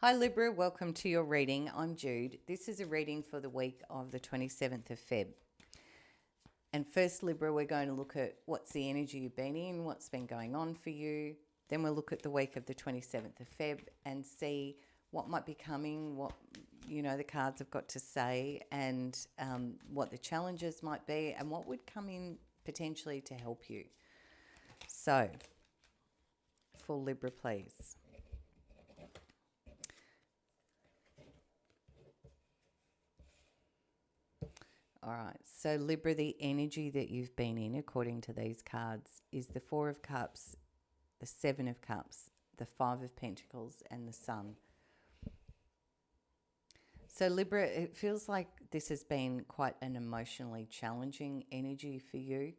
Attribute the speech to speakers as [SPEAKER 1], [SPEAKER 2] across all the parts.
[SPEAKER 1] Hi Libra, welcome to your reading. I'm Jude. This is a reading for the week of the 27th of Feb. And first, Libra, we're going to look at what's the energy you've been in, what's been going on for you. Then we'll look at the week of the 27th of Feb and see what might be coming, what the cards have got to say, and what the challenges might be, and what would come in potentially to help you. So, for Libra, please. All right, so Libra, the energy that you've been in, according to these cards, is the Four of Cups, the Seven of Cups, the Five of Pentacles, and the Sun. So Libra, it feels like this has been quite an emotionally challenging energy for you.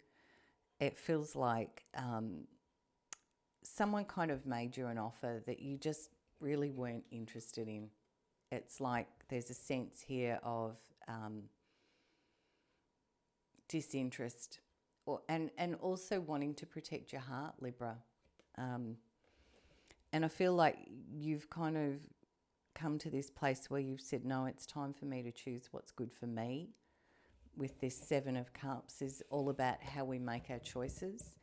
[SPEAKER 1] It feels like someone kind of made you an offer that you just really weren't interested in. It's like there's a sense here of disinterest and also wanting to protect your heart, Libra. And I feel like you've kind of come to this place where you've said, no, it's time for me to choose what's good for me. With this Seven of Cups is all about how we make our choices.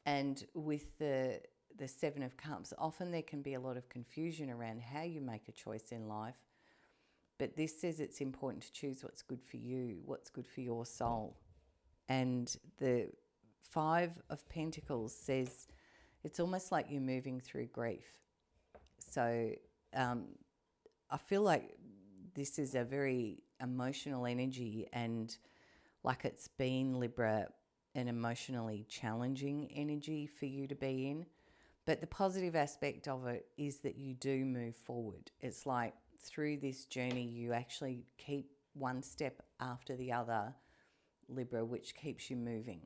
[SPEAKER 1] And with the Seven of Cups, often there can be a lot of confusion around how you make a choice in life. But this says it's important to choose what's good for you, what's good for your soul. And the Five of Pentacles says it's almost like you're moving through grief. So I feel like this is a very emotional energy, and like it's been, Libra, an emotionally challenging energy for you to be in. But the positive aspect of it is that you do move forward. It's like through this journey, you actually keep one step after the other, Libra, which keeps you moving.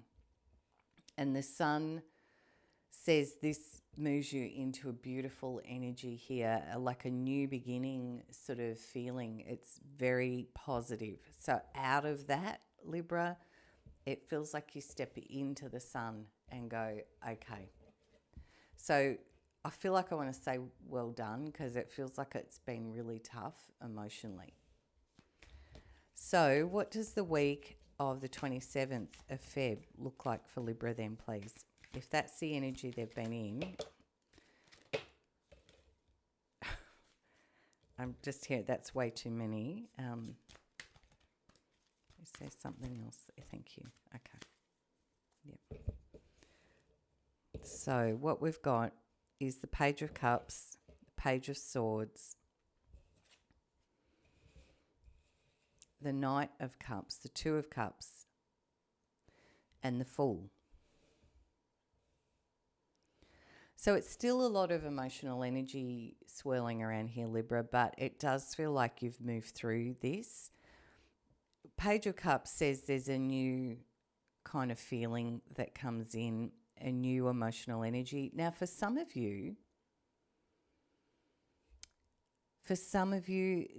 [SPEAKER 1] And the Sun says this moves you into a beautiful energy here, like a new beginning sort of feeling. It's very positive. So out of that, Libra, it feels like you step into the sun and go, okay. So I feel like I want to say well done, because it feels like it's been really tough emotionally. So what does the week of the 27th of Feb look like for Libra then, please? If that's the energy they've been in, I'm just here, that's way too many. Is there something else? Thank you. Okay. Yep. So what we've got is the Page of Cups, the Page of Swords, the Knight of Cups, the Two of Cups, and the Fool. So it's still a lot of emotional energy swirling around here, Libra, but it does feel like you've moved through this. Page of Cups says there's a new kind of feeling that comes in, a new emotional energy. Now, for some of you,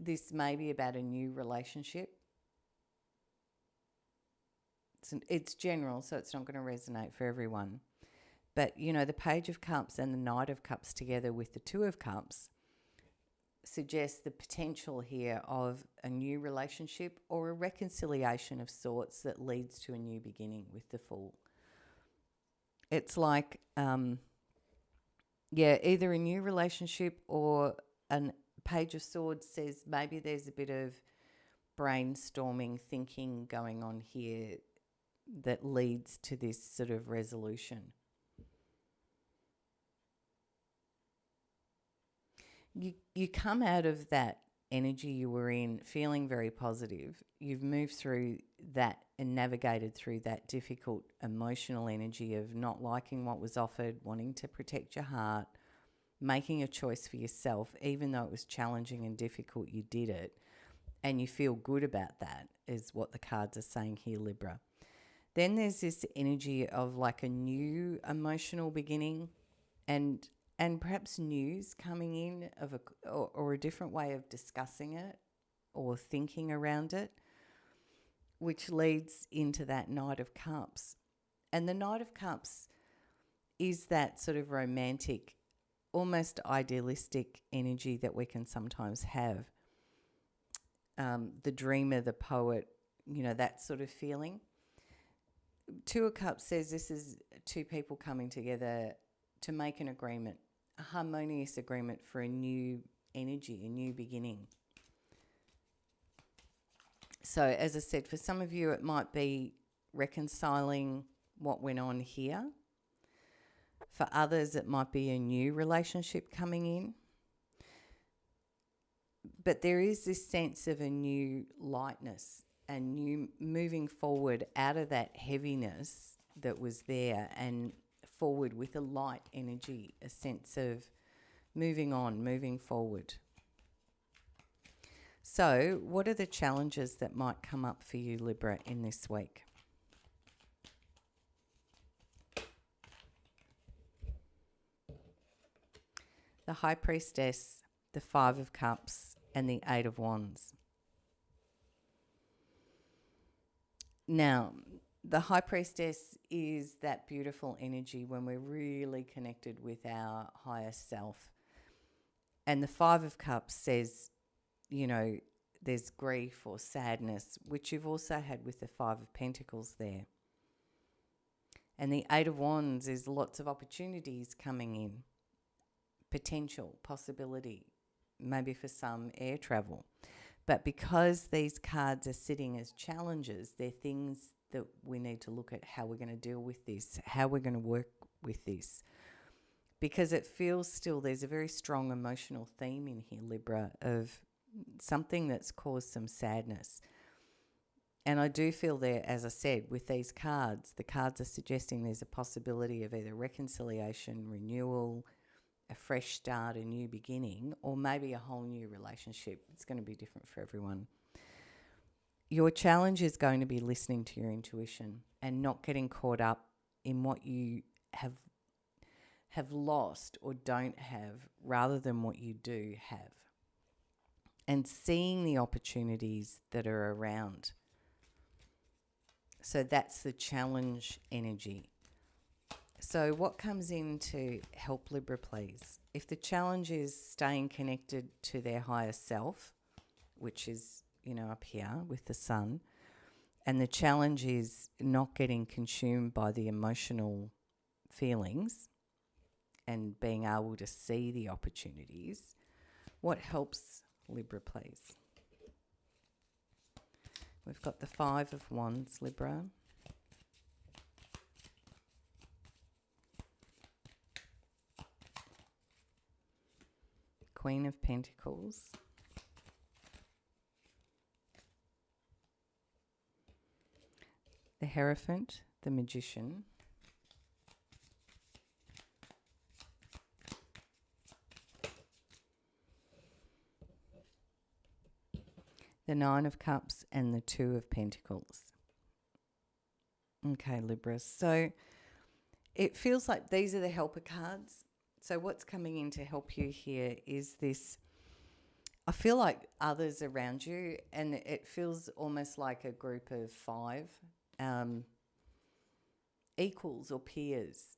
[SPEAKER 1] this may be about a new relationship. It's general, so it's not going to resonate for everyone. But, the Page of Cups and the Knight of Cups together with the Two of Cups suggests the potential here of a new relationship or a reconciliation of sorts that leads to a new beginning with the Fool. It's like, either a new relationship or a Page of Swords says maybe there's a bit of brainstorming, thinking going on here that leads to this sort of resolution. You come out of that energy you were in feeling very positive. You've moved through that and navigated through that difficult emotional energy of not liking what was offered, wanting to protect your heart, making a choice for yourself. Even though it was challenging and difficult, you did it. And you feel good about that, is what the cards are saying here, Libra. Then there's this energy of like a new emotional beginning and perhaps news coming in of or a different way of discussing it or thinking around it, which leads into that Knight of Cups. And the Knight of Cups is that sort of romantic almost idealistic energy that we can sometimes have. The dreamer, the poet, that sort of feeling. Two of Cups says this is two people coming together to make an agreement, a harmonious agreement for a new energy, a new beginning. So, as I said, for some of you, it might be reconciling what went on here. For others, it might be a new relationship coming in. But there is this sense of a new lightness and new moving forward out of that heaviness that was there and forward with a light energy, a sense of moving on, moving forward. So, what are the challenges that might come up for you, Libra, in this week? The High Priestess, the Five of Cups, and the Eight of Wands. Now, the High Priestess is that beautiful energy when we're really connected with our higher self. And the Five of Cups says, there's grief or sadness, which you've also had with the Five of Pentacles there. And the Eight of Wands is lots of opportunities coming in. Potential, possibility, maybe for some air travel. But because these cards are sitting as challenges, they're things that we need to look at how we're going to deal with this, how we're going to work with this. Because it feels still there's a very strong emotional theme in here, Libra, of something that's caused some sadness. And I do feel there, as I said, with these cards, the cards are suggesting there's a possibility of either reconciliation, renewal, a fresh start, a new beginning, or maybe a whole new relationship. It's going to be different for everyone. Your challenge is going to be listening to your intuition and not getting caught up in what you have lost or don't have rather than what you do have. And seeing the opportunities that are around. So that's the challenge energy. So what comes in to help Libra, please? If the challenge is staying connected to their higher self, which is, up here with the sun, and the challenge is not getting consumed by the emotional feelings and being able to see the opportunities, what helps Libra, please? We've got the Five of Wands, Libra. Queen of Pentacles. The Hierophant, the Magician. The Nine of Cups and the Two of Pentacles. Okay, Libra. So it feels like these are the helper cards. So what's coming in to help you here is this, I feel like others around you, and it feels almost like a group of five equals or peers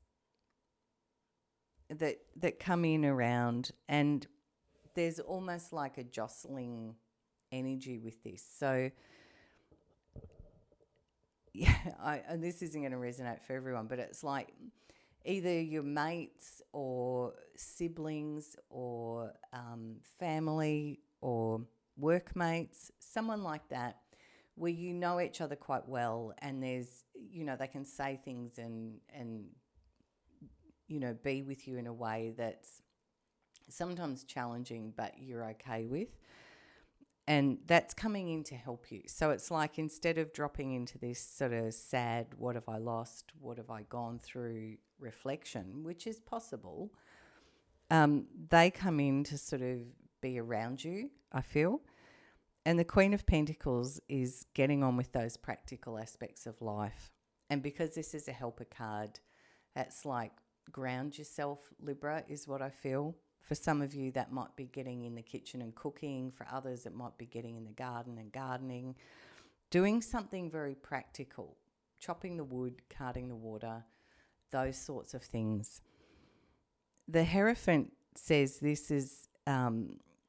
[SPEAKER 1] that come in around, and there's almost like a jostling energy with this. So yeah, and this isn't going to resonate for everyone, but it's like either your mates or siblings or family or workmates, someone like that, where you know each other quite well, and there's, they can say things and be with you in a way that's sometimes challenging, but you're okay with. And that's coming in to help you. So it's like, instead of dropping into this sort of sad, what have I lost, what have I gone through reflection, which is possible, they come in to sort of be around you, I feel. And the Queen of Pentacles is getting on with those practical aspects of life. And because this is a helper card, that's like ground yourself, Libra, is what I feel. For some of you, that might be getting in the kitchen and cooking. For others, it might be getting in the garden and gardening. Doing something very practical, chopping the wood, carting the water, those sorts of things. The Hierophant says this is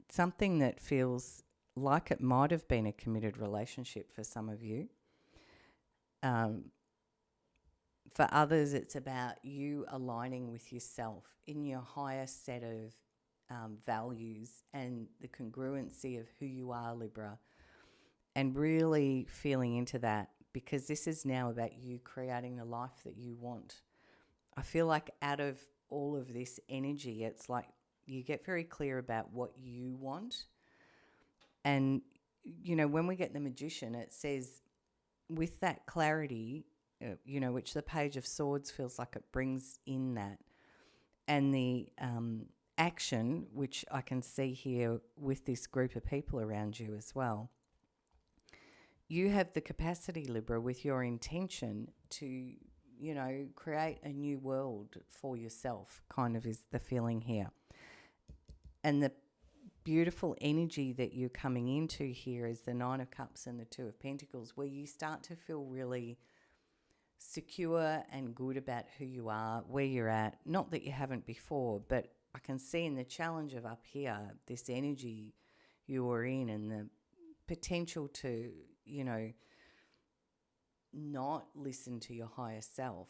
[SPEAKER 1] something that feels like it might have been a committed relationship for some of you. For others, it's about you aligning with yourself in your higher set of values and the congruency of who you are, Libra, and really feeling into that, because this is now about you creating the life that you want. I feel like out of all of this energy, it's like you get very clear about what you want. And, you know, when we get the Magician, it says with that clarity, you know, which the Page of Swords feels like it brings in that. And the action, which I can see here with this group of people around you as well. You have the capacity, Libra, with your intention to, you know, create a new world for yourself, kind of is the feeling here. And the beautiful energy that you're coming into here is the Nine of Cups and the Two of Pentacles, where you start to feel really secure and good about who you are, where you're at. Not that you haven't before, but I can see in the challenge of up here, this energy you are in and the potential to, you know, not listen to your higher self.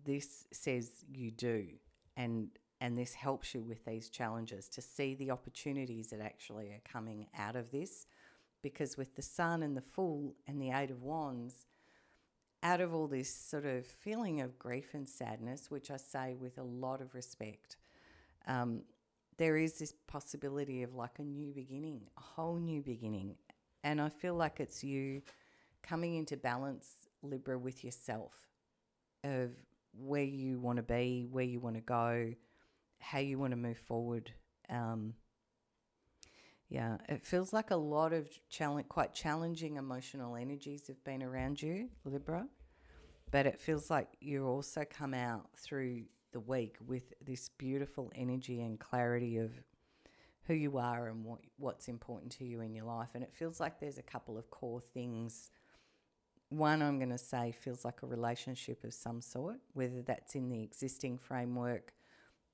[SPEAKER 1] This says you do, and this helps you with these challenges to see the opportunities that actually are coming out of this, because with the Sun and the Fool and the Eight of Wands, out of all this sort of feeling of grief and sadness, which I say with a lot of respect, there is this possibility of like a new beginning, a whole new beginning. And I feel like it's you coming into balance, Libra, with yourself, of where you want to be, where you want to go, how you want to move forward. Yeah, it feels like a lot of quite challenging emotional energies have been around you, Libra, but it feels like you also come out through the week with this beautiful energy and clarity of who you are and what's important to you in your life. And it feels like there's a couple of core things. One, I'm going to say, feels like a relationship of some sort, whether that's in the existing framework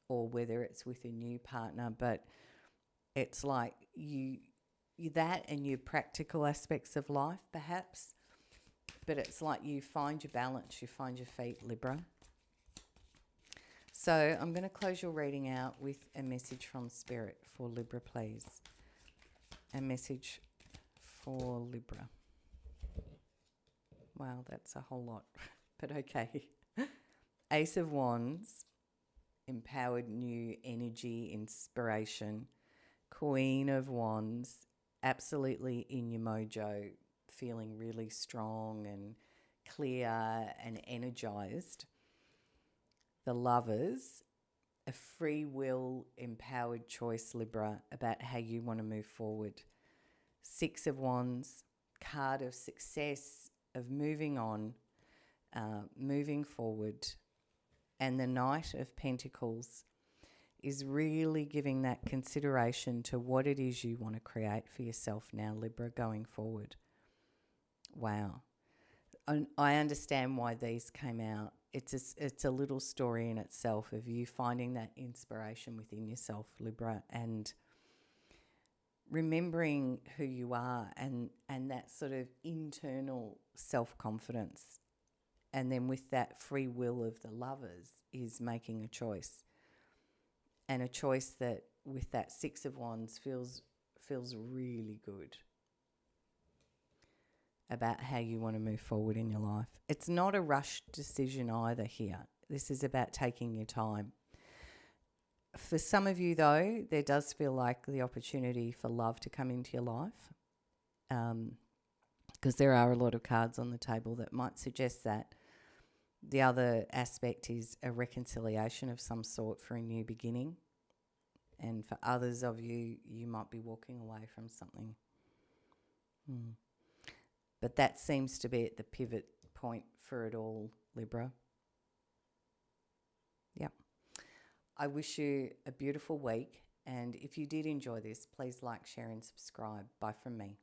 [SPEAKER 1] or whether it's with a new partner, but it's like you that and your practical aspects of life, perhaps. But it's like you find your balance, you find your feet, Libra. So I'm going to close your reading out with a message from Spirit for Libra, please. A message for Libra. Wow, that's a whole lot, but okay. Ace of Wands, empowered new energy, inspiration. Queen of Wands, absolutely in your mojo, feeling really strong and clear and energized. The Lovers, a free will, empowered choice, Libra, about how you want to move forward. Six of Wands, card of success, of moving on, moving forward. And the Knight of Pentacles is really giving that consideration to what it is you want to create for yourself now, Libra, going forward. Wow. I understand why these came out. It's a little story in itself of you finding that inspiration within yourself, Libra, and remembering who you are and that sort of internal self-confidence. And then with that free will of the Lovers is making a choice. And a choice that with that Six of Wands feels really good about how you want to move forward in your life. It's not a rushed decision either here. This is about taking your time. For some of you, though, there does feel like the opportunity for love to come into your life, because there are a lot of cards on the table that might suggest that. The other aspect is a reconciliation of some sort for a new beginning. And for others of you, you might be walking away from something. But that seems to be at the pivot point for it all, Libra. Yep. I wish you a beautiful week. And if you did enjoy this, please like, share and subscribe. Bye from me.